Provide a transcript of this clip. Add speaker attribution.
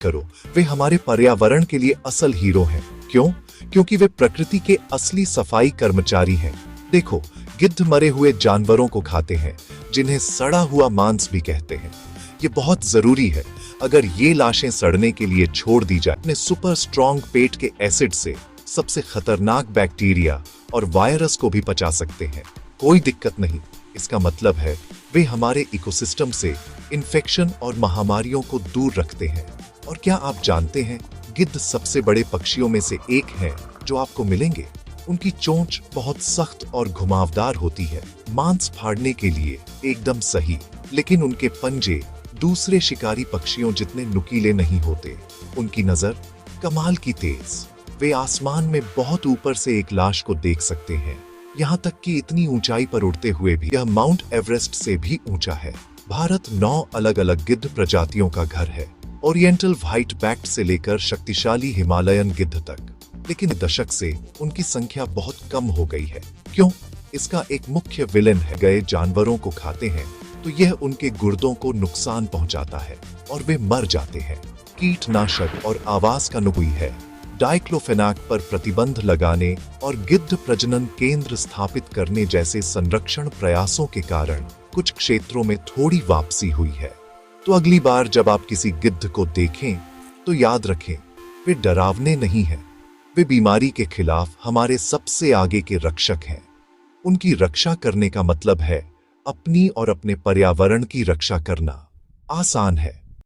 Speaker 1: करो, वे हमारे पर्यावरण के लिए असल हीरो हैं। क्यों? क्योंकि वे प्रकृति के असली सफाई कर्मचारी हैं। देखो, गिद्ध मरे हुए जानवरों को खाते हैं, जिन्हें सड़ा हुआ मांस भी कहते हैं। ये बहुत जरूरी है। अगर ये लाशें सड़ने के लिए छोड़ दी जाए, अपने सुपर स्ट्रॉन्ग पेट के एसिड से सबसे खतरनाक बैक्टीरिया और वायरस को भी पचा सकते हैं। कोई दिक्कत नहीं। इसका मतलब है वे हमारे इकोसिस्टम से इन्फेक्शन और महामारियों को दूर रखते हैं। और क्या आप जानते हैं, गिद्ध सबसे बड़े पक्षियों में से एक हैं जो आपको मिलेंगे। उनकी चोंच बहुत सख्त और घुमावदार होती है, मांस फाड़ने के लिए एकदम सही, लेकिन उनके पंजे दूसरे शिकारी पक्षियों जितने नुकीले नहीं होते। उनकी नजर कमाल की तेज। वे आसमान में बहुत ऊपर से एक लाश को देख सकते हैं, यहाँ तक कि इतनी ऊंचाई पर उड़ते हुए भी। यह माउंट एवरेस्ट से भी ऊंचा है। भारत 9 अलग अलग गिद्ध प्रजातियों का घर है, ओरिएंटल व्हाइट बैक्ड से लेकर शक्तिशाली हिमालयन गिद्ध तक। लेकिन दशक से उनकी संख्या बहुत कम हो गई है। क्यों? इसका एक मुख्य विलेन है। गए जानवरों को खाते हैं तो यह उनके गुर्दों को नुकसान पहुंचाता है और वे मर जाते हैं। कीटनाशक और आवास का नुकसान है। डाइक्लोफेनाक पर प्रतिबंध लगाने और गिद्ध प्रजनन केंद्र स्थापित करने जैसे संरक्षण प्रयासों के कारण कुछ क्षेत्रों में थोड़ी वापसी हुई है। तो अगली बार जब आप किसी गिद्ध को देखें तो याद रखें, वे डरावने नहीं हैं। वे बीमारी के खिलाफ हमारे सबसे आगे के रक्षक हैं। उनकी रक्षा करने का मतलब है अपनी और अपने पर्यावरण की रक्षा करना। आसान है।